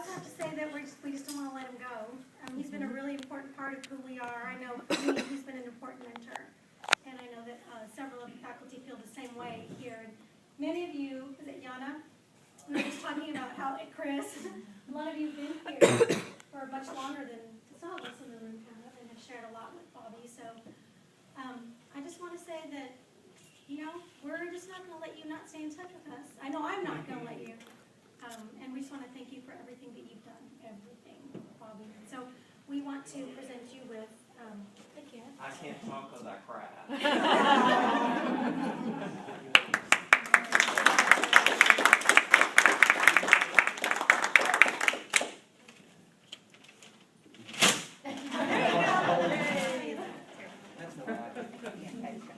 also have to say that we just don't want to let him go. He's been a really important part of who we are. I know for me, he's been an important mentor. And I know that several of the faculty feel the same way here. And many of you, is it Yana? And I was talking about how, Chris, a lot of you have been here for much longer than some of us in the room kind of, and have shared a lot with Bobby. So I just want to say that, we're just not going to let you not stay in touch with us. I know I'm not going to let you. And we just want to thank you for everything that you've done. Everything, Bobby. So we want to present you with a gift. I can't talk because I cried.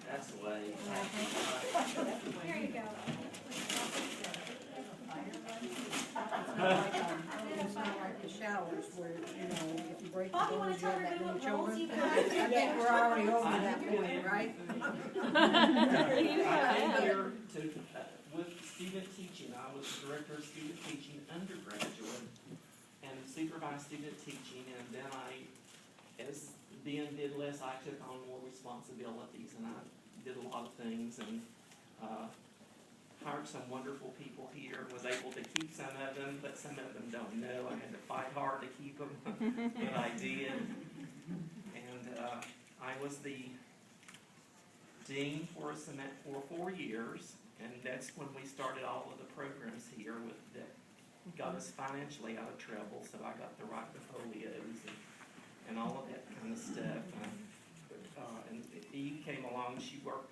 That's the way. Here you go. Like the showers where, if you break the Bobby, you want bones, to you tell have that everybody many what roles children. you've I had? think we're already over that point, right? I'm here to, with student teaching. I was the director of student teaching undergraduate and supervised student teaching, and then as Ben did less, I took on more responsibilities, and I did a lot of things, and hired some wonderful people here, was able to keep some of them, but some of them don't know. I had to fight hard to keep them, but I did. And I was the dean for 4 years, and that's when we started all of the programs here that got us financially out of trouble. So I got the right portfolios and all of that kind of stuff. And Eve came along. She worked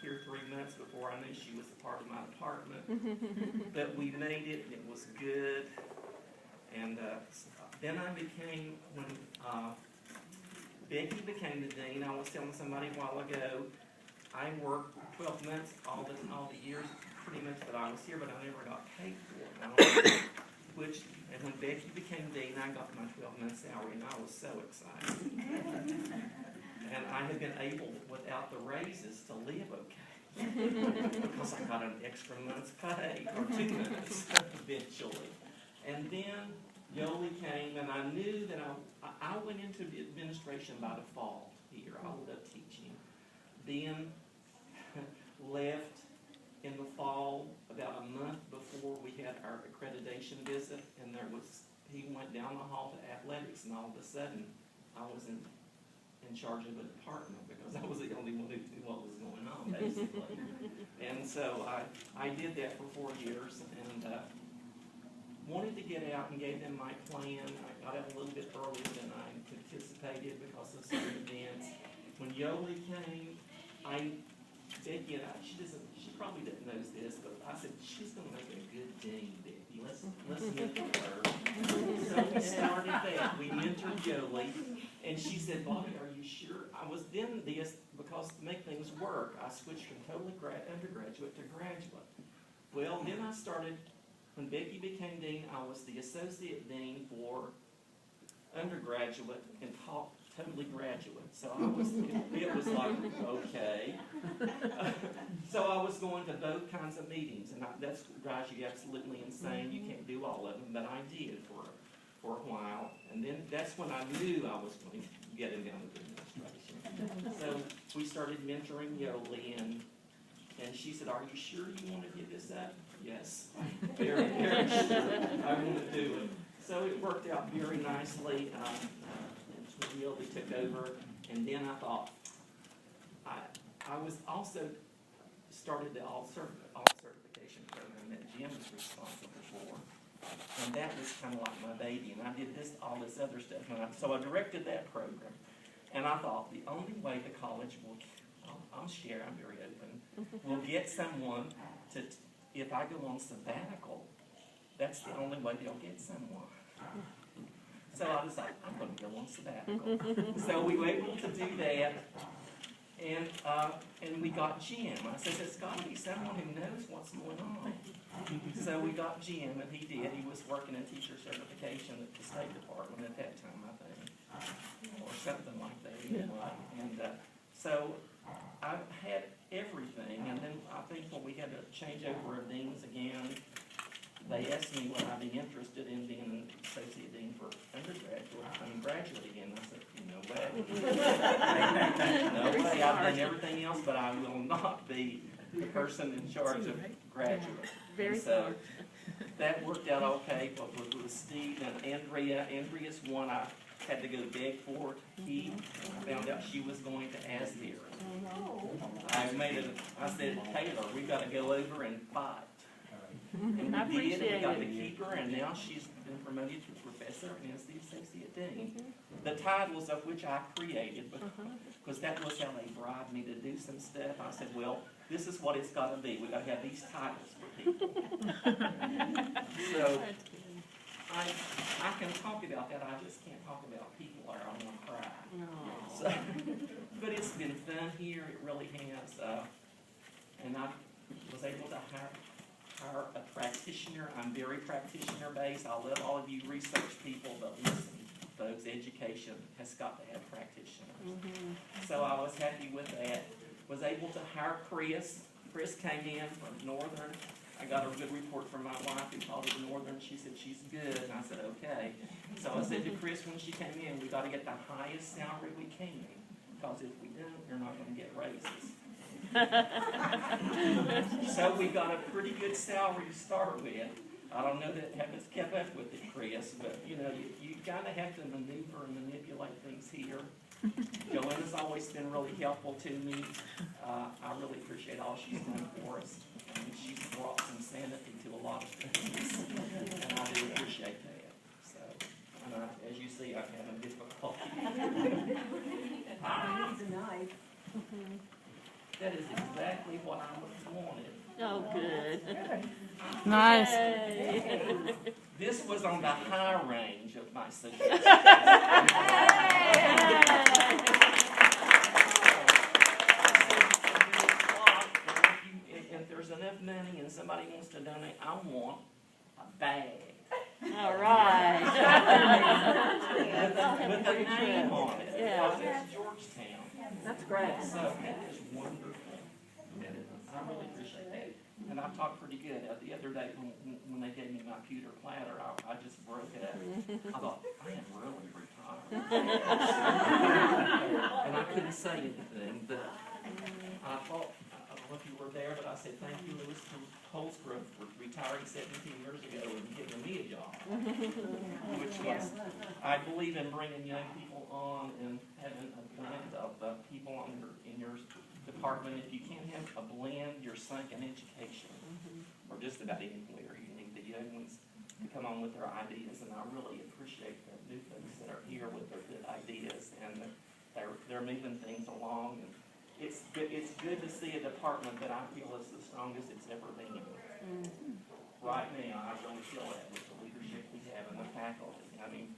here 3 months before I knew she was a part of my department. But we made it, and it was good. And then I became, when Becky became the dean, I was telling somebody a while ago, I worked 12 months all the years pretty much that I was here, but I never got paid for it. And when Becky became dean, I got my 12-month salary, and I was so excited. And I had been able, without the raises, to live okay. Because I got an extra month's pay, or 2 months, eventually. And then Yoli came, and I knew that I went into the administration by default here. I ended up teaching. Ben left in the fall, about a month before we had our accreditation visit, and he went down the hall to athletics, and all of a sudden, I was in charge of a department because I was the only one who knew what was going on, basically. And so I did that for 4 years, and wanted to get out and gave them my plan. I got out a little bit earlier than I anticipated because of some events. When Yoli came, Becky and she probably didn't know this, but I said, she's going to make a good dean, Becky. Let's mentor her. So we started that. We mentored Yoli, and she said, Bobby, are you sure? I was then because to make things work, I switched from totally undergraduate to graduate. Well, then I started, when Becky became dean, I was the associate dean for undergraduate and taught totally graduate. So it was like, okay. So I was going to both kinds of meetings, and that drives you absolutely insane. You can't do all of them, but I did for a while. And then that's when I knew I was going to get into administration. So we started mentoring Yoli, and she said, are you sure you want to give this up? Yes, very, very sure I want to do it. So it worked out very nicely. Yoli took over, and then I thought, I was also started the all certification program that Jim was responsible for. And that was kind of like my baby, and I did all this other stuff. So I directed that program, and I thought the only way the college will, I'm very open, will get someone to, if I go on sabbatical, that's the only way they'll get someone. So I was like, I'm going to go on sabbatical. So we were able to do that, and we got Jim. I said, there's got to be someone who knows what's going on. So we got Jim, and he did. He was working in teacher certification at the State Department at that time, I think, or something like that. Anyway. And so I had everything, and then I think when we had a changeover of deans again, they asked me would I be interested in being an associate dean for graduate again. I said, no way. No way, I've done everything else, but I will not be the person in charge of graduate. Very And so that worked out okay, but with Steve and Andrea, Andrea's one I had to go beg for to keep. I found out she was going to ASBIR. I said, Taylor, we gotta go over and fight. And I we did, and we got to appreciate keep her, and now she's been promoted to professor and is the associate dean. The titles of which I created, because that was how they bribed me to do some stuff. I said, well, this is what it's gotta be. We gotta have these titles for people. So, I can talk about that, I just can't talk about people or I'm gonna cry. So, but it's been fun here, it really has, and I was able to hire a practitioner. I'm very practitioner based. I'll let all of you research people, but listen, folks, education has got to have practitioners. So I was happy with that. Was able to hire Chris. Chris came in from Northern. I got a good report from my wife who called it Northern. She said she's good, and I said okay. So I said to Chris when she came in, we got to get the highest salary we can, because if we don't, you're not going to get raises. So we got a pretty good salary to start with. I don't know that haven't kept up with it, Chris, but you know, you kind of have to maneuver and manipulate things here. Joanna's always been really helpful to me. I really appreciate all she's done for us. And she's brought some sanity to a lot of things, and I do appreciate that. So, and as you see, I'm having difficulty. That is exactly what I wanted. Oh, good. Nice. Yay. This was on the high range of my suggestions. If there's enough money and somebody wants to donate, I want a bag. All right. With a name on it. Yeah. Because it's Georgetown. That's great. So that is wonderful. I really appreciate that. And I talked pretty good. The other day when they gave me my pewter platter, I just broke it up. I thought, I am really retired. And I couldn't say anything, but I thought, I don't know if you were there, but I said, thank you, Louis Holsgrove, for retiring 17 years ago and giving me a job. Which was, I believe in bringing young people on and having a blend of people on in your department. If you can't have a blend, you're sunk in education, or just about anywhere. You need the young ones to come on with their ideas, and I really appreciate the new folks that are here with their good ideas, and they're moving things along. And it's good to see a department that I feel is the strongest it's ever been. Right now, I really feel that with the leadership we have and the faculty. I mean,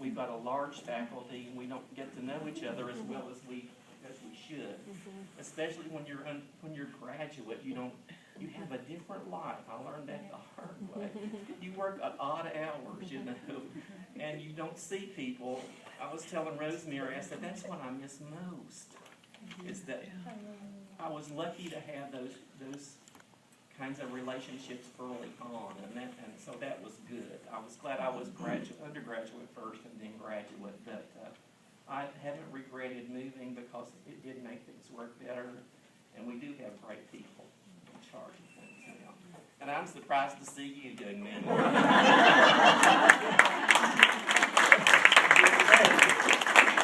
we've got a large faculty, and we don't get to know each other as well as we should. Especially when you're graduate, you have a different life. I learned that the hard way. You work at odd hours, you know, and you don't see people. I was telling Rosemary, I said that's what I miss most. Is that I was lucky to have those kinds of relationships early on, and so that was good. I was glad I was undergraduate first and then graduate, but I haven't regretted moving because it did make things work better, and we do have great people in charge of things now. And I'm surprised to see you doing that.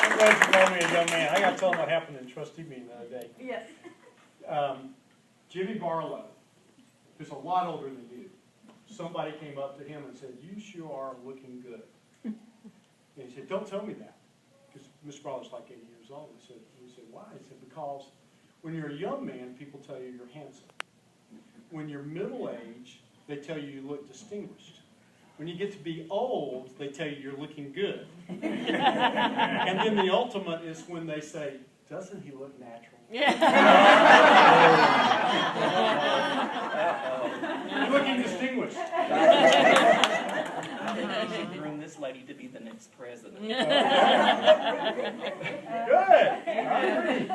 I'm glad you called me a young man. I got to tell him what happened in trustee meeting the other day. Yes. Jimmy Barlow, who's a lot older than you, somebody came up to him and said, "You sure are looking good." And he said, "Don't tell me that." Because Mr. Barlow's like 80 years old. He said, "Why?" He said, "Because when you're a young man, people tell you you're handsome. When you're middle-aged, they tell you you look distinguished. When you get to be old, they tell you you're looking good." And then the ultimate is when they say, "Doesn't he look natural?" You're looking distinguished. I think we should groom this lady to be the next president. Good. I agree.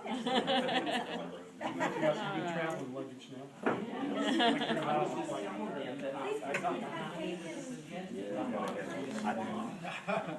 You got some good traveling luggage now. Please come and have cake and